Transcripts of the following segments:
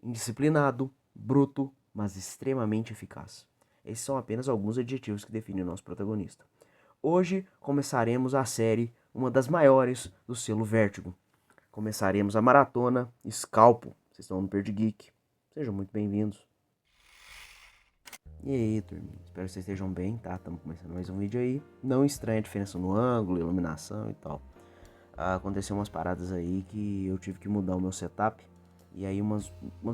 indisciplinado, bruto, mas extremamente eficaz. Esses são apenas alguns adjetivos que definem o nosso protagonista. Hoje começaremos a série, uma das maiores do selo Vértigo. Começaremos a maratona Scalpo. Vocês estão no Perdi Geek. Sejam muito bem-vindos. E aí, turminha? Espero que vocês estejam bem, tá? Estamos começando mais um vídeo aí. Não estranha a diferença no ângulo, iluminação e tal. Aconteceu umas paradas aí que eu tive que mudar o meu setup. E aí umas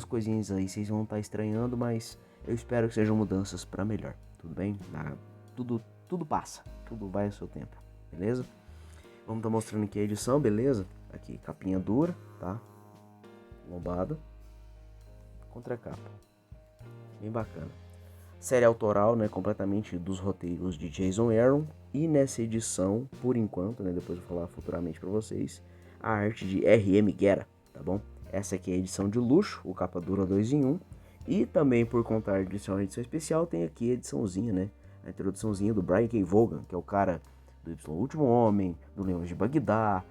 coisinhas aí vocês vão estar estranhando, mas eu espero que sejam mudanças para melhor. Tudo bem? Tudo passa. Tudo vai ao seu tempo. Beleza? Vamos estar mostrando aqui a edição, beleza? Aqui, capinha dura, tá? Lombada. Contracapa. Bem bacana. Série autoral, né, completamente dos roteiros de Jason Aaron. E nessa edição, por enquanto, né, depois eu vou falar futuramente para vocês, a arte de R.M. Guerra, tá bom? Essa aqui é a edição de luxo, o capa dura 2 em 1. E também, por contar de ser uma edição especial, tem aqui a ediçãozinha, né? A introduçãozinha do Brian K. Vaughan, que é o cara do Y Último Homem, do Leões de Bagdá.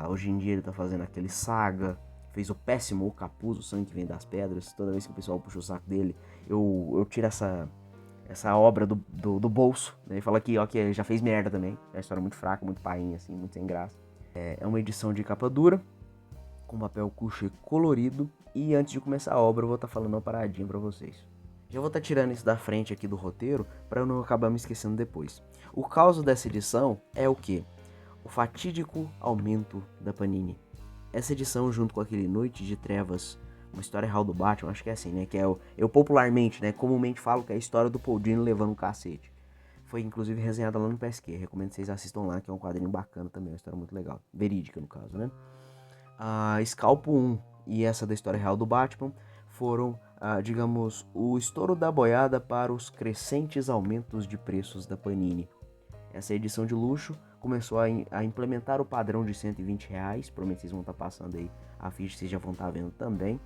Hoje em dia ele tá fazendo aquele Saga. Fez o péssimo O Capuz, o Sangue que Vem das Pedras. Toda vez que o pessoal puxa o saco dele, eu tiro essa obra do bolso, né? E fala que, ó, que já fez merda também. É uma história muito fraca, muito painha, assim, muito sem graça. É uma edição de capa dura, com papel couché colorido. E antes de começar a obra, eu vou estar falando uma paradinha pra vocês. Já vou estar tirando isso da frente aqui do roteiro, para eu não acabar me esquecendo depois. O caos dessa edição é o quê? O fatídico aumento da Panini. Essa edição, junto com aquele Noite de Trevas, uma história real do Batman, acho que é assim, né? Que é eu popularmente, né? Comumente falo que é a história do Paul Dini levando um cacete. Foi inclusive resenhada lá no PSQ. Recomendo que vocês assistam lá, que é um quadrinho bacana também, uma história muito legal. Verídica, no caso, né? A Scalpo 1 e essa da história real do Batman foram, digamos, o estouro da boiada para os crescentes aumentos de preços da Panini. Essa edição de luxo começou a implementar o padrão de R$120. Provavelmente vocês vão estar passando aí a ficha, vocês já vão estar vendo também.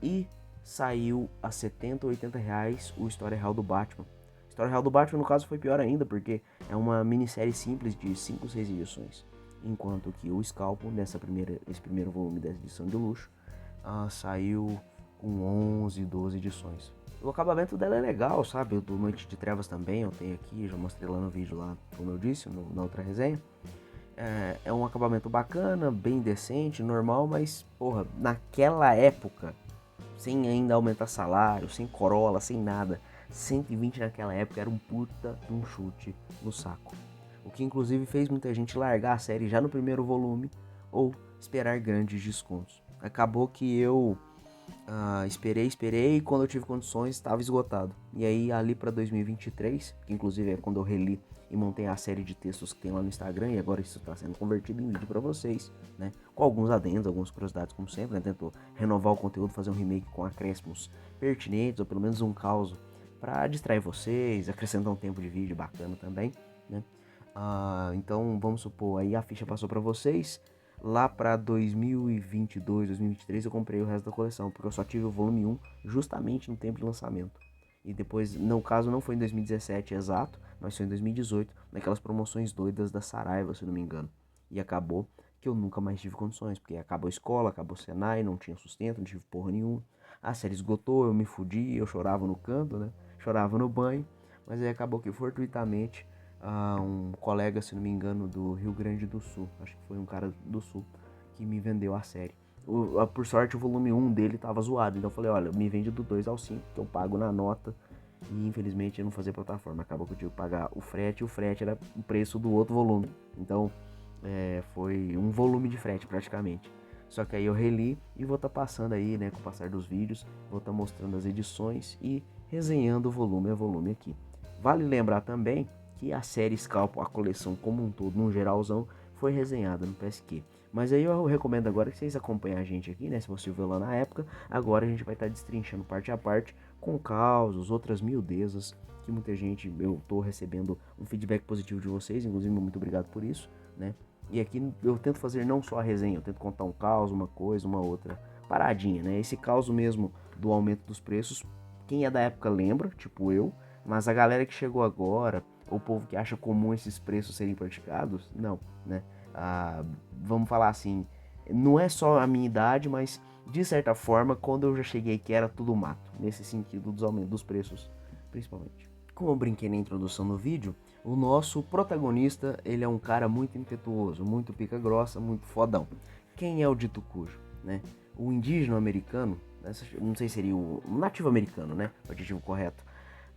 E saiu a R$70 ou R$80 o História Real do Batman. A História Real do Batman, no caso, foi pior ainda, porque é uma minissérie simples de 5 ou 6 edições. Enquanto que o Scalpo, nesse primeiro volume dessa edição de luxo, saiu com 11, 12 edições. O acabamento dela é legal, sabe? O do Noite de Trevas também, eu tenho aqui, já mostrei lá no vídeo lá, como eu disse, na outra resenha. É um acabamento bacana, bem decente, normal, mas, porra, naquela época, sem ainda aumentar salário, sem Corolla, sem nada, 120 naquela época era um puta de um chute no saco. O que inclusive fez muita gente largar a série já no primeiro volume ou esperar grandes descontos. Acabou que eu esperei e quando eu tive condições estava esgotado. E aí ali para 2023, que inclusive é quando eu reli e montei a série de textos que tem lá no Instagram, e agora isso está sendo convertido em vídeo para vocês, né? Com alguns adendos, algumas curiosidades como sempre, né? Tentou renovar o conteúdo, fazer um remake com acréscimos pertinentes, ou pelo menos um caos para distrair vocês, acrescentar um tempo de vídeo bacana também, né? Então vamos supor, aí a ficha passou para vocês. Lá para 2022, 2023 eu comprei o resto da coleção, porque eu só tive o volume 1 justamente no tempo de lançamento. E depois, no caso não foi em 2017 exato, mas foi em 2018, naquelas promoções doidas da Saraiva, se não me engano. E acabou que eu nunca mais tive condições, porque acabou a escola, acabou o Senai, não tinha sustento, não tive porra nenhuma. A série esgotou, eu me fudi, eu chorava no canto, né? Chorava no banho, mas aí acabou que fortuitamente um colega, se não me engano, do Rio Grande do Sul, acho que foi um cara do Sul, que me vendeu a série. Por sorte o volume 1 dele tava zoado, então eu falei, olha, me vende do 2 ao 5, que eu pago na nota, e infelizmente eu não fazia plataforma, acabou que eu tive que pagar o frete era o preço do outro volume, então foi um volume de frete praticamente. Só que aí eu reli e vou estar passando aí, né, com o passar dos vídeos, vou estar mostrando as edições e resenhando volume a volume aqui. Vale lembrar também que a série Scalpo, a coleção como um todo, num geralzão, foi resenhada no PSQ. Mas aí eu recomendo agora que vocês acompanhem a gente aqui, né? Se você viu lá na época, agora a gente vai estar destrinchando parte a parte, com causos, outras miudezas, que muita gente, eu tô recebendo um feedback positivo de vocês, inclusive muito obrigado por isso, né? E aqui eu tento fazer não só a resenha, eu tento contar um caos, uma coisa, uma outra paradinha, né? Esse caos mesmo do aumento dos preços, quem é da época lembra, tipo eu, mas a galera que chegou agora, o povo que acha comum esses preços serem praticados, não, né? Vamos falar assim, não é só a minha idade, mas de certa forma, quando eu já cheguei que era tudo mato, nesse sentido dos aumentos dos preços, principalmente. Como eu brinquei na introdução do vídeo, o nosso protagonista, ele é um cara muito impetuoso, muito pica grossa, muito fodão. Quem é o dito cujo, né? O indígena americano, não sei se seria o nativo americano, né? O adjetivo correto.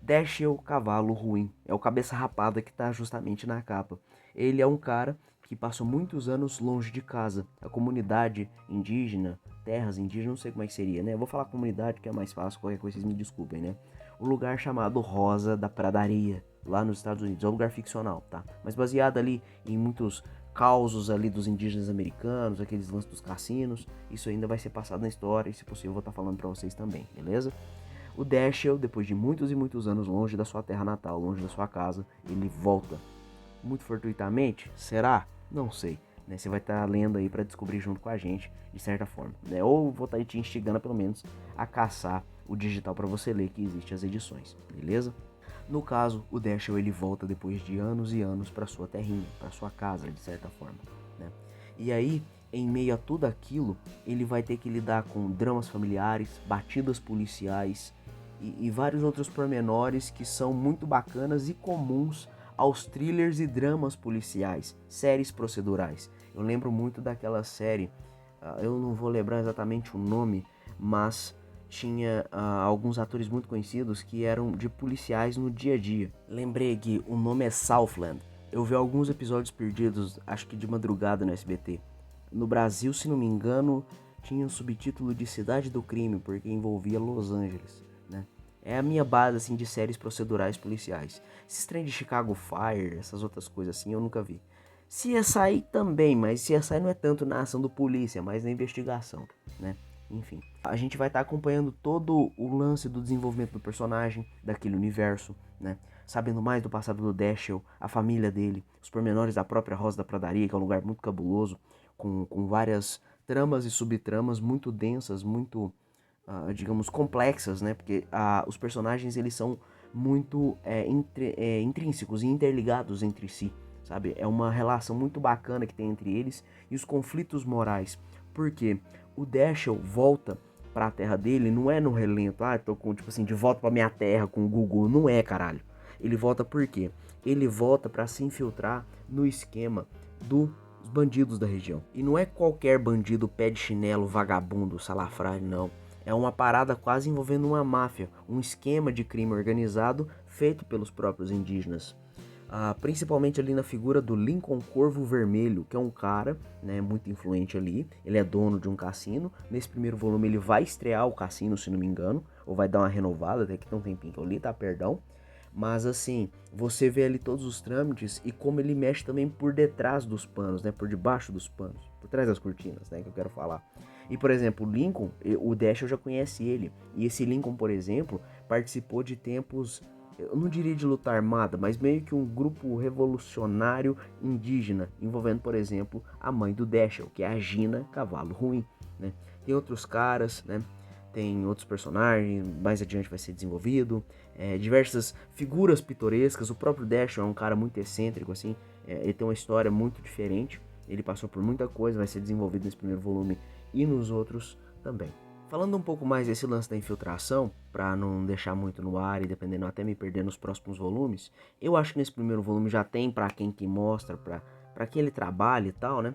Dashiell Cavalo Ruim, é o cabeça rapada que tá justamente na capa. Ele é um cara que passou muitos anos longe de casa. A comunidade indígena, terras indígenas, não sei como é que seria, né? Eu vou falar comunidade que é mais fácil, qualquer coisa vocês me desculpem, né? O lugar chamado Rosa da Pradaria, lá nos Estados Unidos. É um lugar ficcional, tá? Mas baseado ali em muitos causos ali dos indígenas americanos, aqueles lances dos cassinos. Isso ainda vai ser passado na história e, se possível, eu vou estar falando pra vocês também, beleza? O Dashiell, depois de muitos e muitos anos longe da sua terra natal, longe da sua casa, ele volta. Muito fortuitamente? Será? Não sei. Né? Você vai estar lendo aí para descobrir junto com a gente, de certa forma. Né? Ou vou estar te instigando, pelo menos, a caçar o digital para você ler que existem as edições, beleza? No caso, o Dashiell ele volta depois de anos e anos para sua terrinha, para sua casa, de certa forma. Né? E aí, em meio a tudo aquilo, ele vai ter que lidar com dramas familiares, batidas policiais e vários outros pormenores que são muito bacanas e comuns aos thrillers e dramas policiais, séries procedurais. Eu lembro muito daquela série, eu não vou lembrar exatamente o nome, mas tinha alguns atores muito conhecidos que eram de policiais no dia a dia. Lembrei que o nome é Southland. Eu vi alguns episódios perdidos, acho que de madrugada no SBT. No Brasil, se não me engano, tinha um subtítulo de Cidade do Crime, porque envolvia Los Angeles, né? É a minha base, assim, de séries procedurais policiais. Esses trem de Chicago Fire, essas outras coisas assim, eu nunca vi. CSI também, mas CSI não é tanto na ação do polícia, mas na investigação, né? Enfim, a gente vai estar acompanhando todo o lance do desenvolvimento do personagem, daquele universo, né? Sabendo mais do passado do Dashiell, a família dele, os pormenores da própria Rosa da Pradaria, que é um lugar muito cabuloso, com várias tramas e subtramas muito densas, muito, digamos, complexas, né? Porque os personagens, eles são muito intrínsecos e interligados entre si, sabe? É uma relação muito bacana que tem entre eles e os conflitos morais. Por quê? O Dashiell volta pra terra dele, não é no relento, tô com, tipo assim, de volta pra minha terra com o Google, não é, caralho. Ele volta por quê? Ele volta pra se infiltrar no esquema dos bandidos da região. E não é qualquer bandido pé de chinelo, vagabundo, salafrário, não. É uma parada quase envolvendo uma máfia, um esquema de crime organizado feito pelos próprios indígenas. Principalmente ali na figura do Lincoln Corvo Vermelho, que é um cara, né, muito influente ali. Ele é dono de um cassino. Nesse primeiro volume ele vai estrear o cassino, se não me engano, ou vai dar uma renovada, até que tem um tempinho que eu li, tá? Perdão. Mas assim, você vê ali todos os trâmites e como ele mexe também por detrás dos panos, né? Por debaixo dos panos, por trás das cortinas, né? Que eu quero falar. E, por exemplo, o Lincoln, o Dashiell já conhece ele. E esse Lincoln, por exemplo, participou de tempos, eu não diria de luta armada, mas meio que um grupo revolucionário indígena, envolvendo, por exemplo, a mãe do Dashiell, que é a Gina Cavalo Ruim, né? Tem outros caras, né? Tem outros personagens, mais adiante vai ser desenvolvido, diversas figuras pitorescas. O próprio Dashiell é um cara muito excêntrico, assim, ele tem uma história muito diferente, ele passou por muita coisa, vai ser desenvolvido nesse primeiro volume e nos outros também. Falando um pouco mais desse lance da infiltração, para não deixar muito no ar e dependendo até me perder nos próximos volumes, eu acho que nesse primeiro volume já tem para quem que mostra, para que ele trabalhe e tal, né?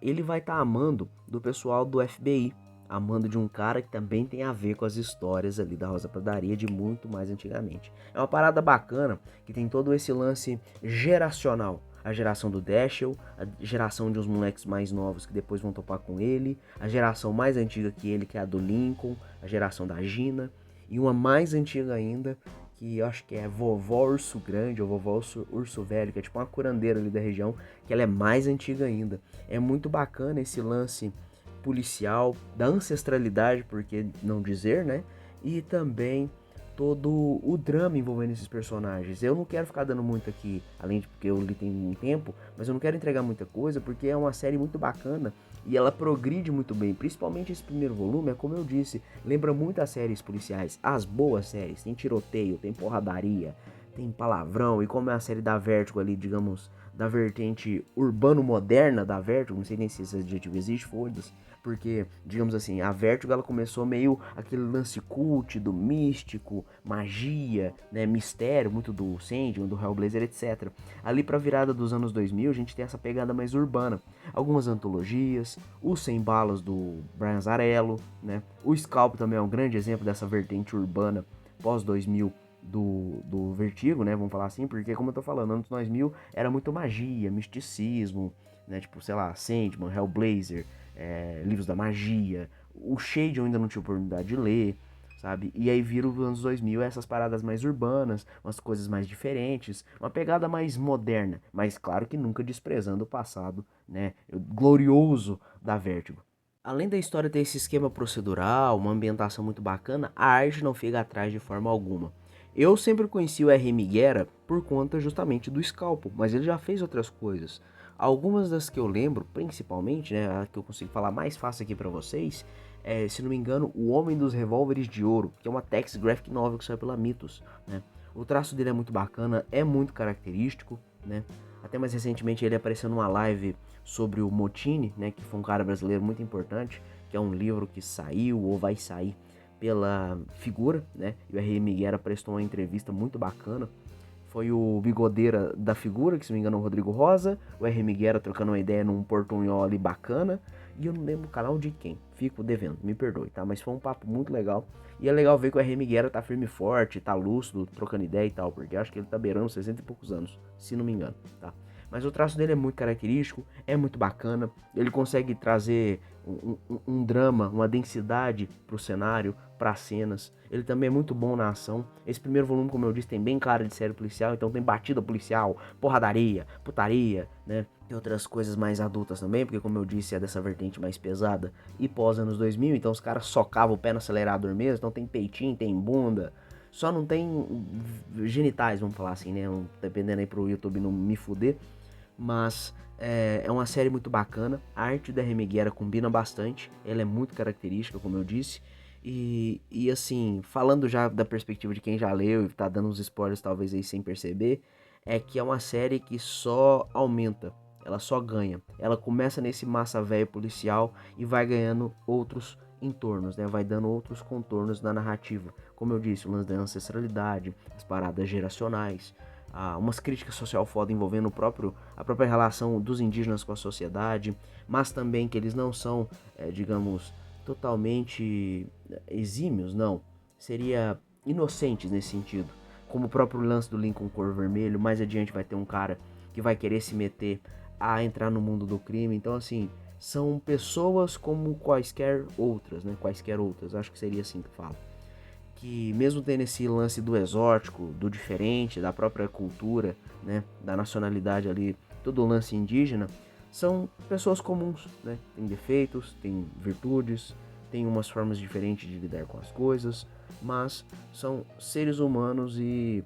Ele vai estar amando do pessoal do FBI, amando de um cara que também tem a ver com as histórias ali da Rosa Pradaria de muito mais antigamente. É uma parada bacana que tem todo esse lance geracional. A geração do Dashiell, a geração de uns moleques mais novos que depois vão topar com ele, a geração mais antiga que ele, que é a do Lincoln, a geração da Gina, e uma mais antiga ainda, que eu acho que é vovó Urso Grande ou vovó Urso Velho, que é tipo uma curandeira ali da região, que ela é mais antiga ainda. É muito bacana esse lance policial, da ancestralidade, por que não dizer, né? E também todo o drama envolvendo esses personagens. Eu não quero ficar dando muito aqui, além de porque eu li tem um tempo, mas eu não quero entregar muita coisa, porque é uma série muito bacana e ela progride muito bem. Principalmente esse primeiro volume, é como eu disse, lembra muito as séries policiais, as boas séries. Tem tiroteio, tem porradaria, tem palavrão, e como é a série da Vertigo ali, digamos, da vertente urbano-moderna da Vertigo, não sei nem se esse adjetivo existe, foda-se, porque, digamos assim, a Vertigo ela começou meio aquele lance cult, do místico, magia, né, mistério, muito do Sandman, do Hellblazer, etc. Ali pra virada dos anos 2000, a gente tem essa pegada mais urbana. Algumas antologias, o Sem Balas do Brian Zarello, né, o Scalp também é um grande exemplo dessa vertente urbana pós-2000, do Vertigo, né, vamos falar assim, porque como eu tô falando, anos 2000 era muito magia, misticismo, né, tipo, sei lá, Sandman, Hellblazer, livros da magia, o Shade eu ainda não tive oportunidade de ler, sabe, e aí viram os anos 2000 essas paradas mais urbanas, umas coisas mais diferentes, uma pegada mais moderna, mas claro que nunca desprezando o passado, né, glorioso da Vertigo. Além da história ter esse esquema procedural, uma ambientação muito bacana, a arte não fica atrás de forma alguma. Eu sempre conheci o R.M. Guerra por conta justamente do Scalpo, mas ele já fez outras coisas. Algumas das que eu lembro, principalmente, né, a que eu consigo falar mais fácil aqui pra vocês, se não me engano, O Homem dos Revólveres de Ouro, que é uma text graphic novel que saiu pela Mythos, né. O traço dele é muito bacana, é muito característico, né. Até mais recentemente ele apareceu numa live sobre o Motini, né, que foi um cara brasileiro muito importante, que é um livro que saiu ou vai sair pela Figura, né? E o R.M. Guerra prestou uma entrevista muito bacana. Foi o bigodeira da Figura, que se não me engano é o Rodrigo Rosa, o R.M. Guerra trocando uma ideia num portunhol ali bacana, e eu não lembro o canal de quem, fico devendo, me perdoe, tá? Mas foi um papo muito legal, e é legal ver que o R.M. Guerra tá firme e forte, tá lúcido, trocando ideia e tal, porque acho que ele tá beirando 60 e poucos anos, se não me engano, tá? Mas o traço dele é muito característico, é muito bacana, ele consegue trazer um drama, uma densidade pro cenário, para cenas. Ele também é muito bom na ação. Esse primeiro volume, como eu disse, tem bem cara de série policial, então tem batida policial, porradaria, putaria, né? Tem outras coisas mais adultas também, porque como eu disse, é dessa vertente mais pesada e pós anos 2000, então os caras socavam o pé no acelerador mesmo, então tem peitinho, tem bunda, só não tem genitais, vamos falar assim, né? Dependendo aí pro YouTube não me fuder, mas é uma série muito bacana. A arte da Remiguera combina bastante, ela é muito característica, como eu disse. E assim, falando já da perspectiva de quem já leu e tá dando uns spoilers talvez aí sem perceber, é que é uma série que só aumenta, ela só ganha. Ela começa nesse massa velho policial e vai ganhando outros entornos, né? Vai dando outros contornos na narrativa. Como eu disse, o lance da ancestralidade, as paradas geracionais, umas críticas social foda envolvendo a própria relação dos indígenas com a sociedade, mas também que eles não são, digamos, totalmente exímios, não. Seria inocentes nesse sentido. Como o próprio lance do Lincoln Cor Vermelho, mais adiante vai ter um cara que vai querer se meter a entrar no mundo do crime. Então, assim, são pessoas como quaisquer outras, né? Quaisquer outras, acho que seria assim que fala. Que mesmo tendo esse lance do exótico, do diferente, da própria cultura, né? Da nacionalidade ali, todo o lance indígena, são pessoas comuns, né? Tem defeitos, tem virtudes, tem umas formas diferentes de lidar com as coisas, mas são seres humanos e,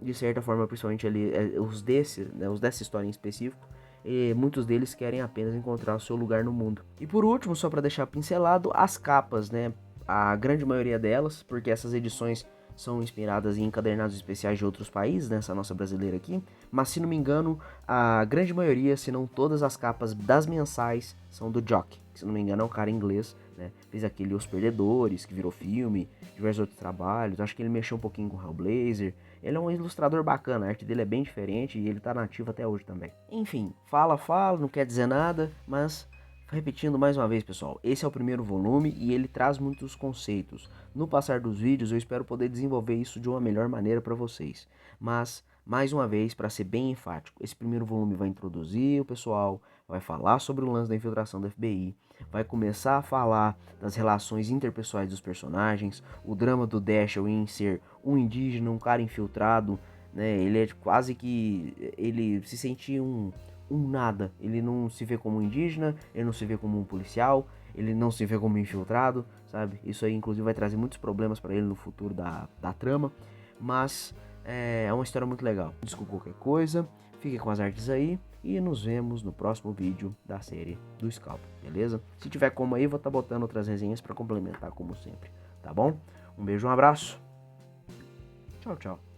de certa forma, principalmente ali, os dessa história em específico, e muitos deles querem apenas encontrar o seu lugar no mundo. E por último, só para deixar pincelado, as capas, né? A grande maioria delas, porque essas edições são inspiradas em encadernados especiais de outros países, nessa nossa brasileira aqui, mas se não me engano, a grande maioria, se não todas as capas das mensais são do Jock, que se não me engano é um cara inglês, né? Fez aquele Os Perdedores, que virou filme, diversos outros trabalhos, acho que ele mexeu um pouquinho com Hellblazer, ele é um ilustrador bacana, a arte dele é bem diferente e ele tá nativo até hoje também. Enfim, fala, não quer dizer nada, mas repetindo mais uma vez, pessoal, esse é o primeiro volume e ele traz muitos conceitos. No passar dos vídeos, eu espero poder desenvolver isso de uma melhor maneira para vocês. Mas, mais uma vez, para ser bem enfático, esse primeiro volume vai introduzir o pessoal, vai falar sobre o lance da infiltração da FBI, vai começar a falar das relações interpessoais dos personagens, o drama do Dashiell em ser um indígena, um cara infiltrado, né? Ele é quase que... ele se sente um nada. Ele não se vê como um indígena, ele não se vê como um policial, ele não se vê como infiltrado, sabe? Isso aí, inclusive, vai trazer muitos problemas para ele no futuro da trama, mas é uma história muito legal. Desculpa qualquer coisa, fiquem com as artes aí e nos vemos no próximo vídeo da série do Scalp, beleza? Se tiver como aí, vou estar botando outras resenhas para complementar, como sempre, tá bom? Um beijo, um abraço, tchau, tchau.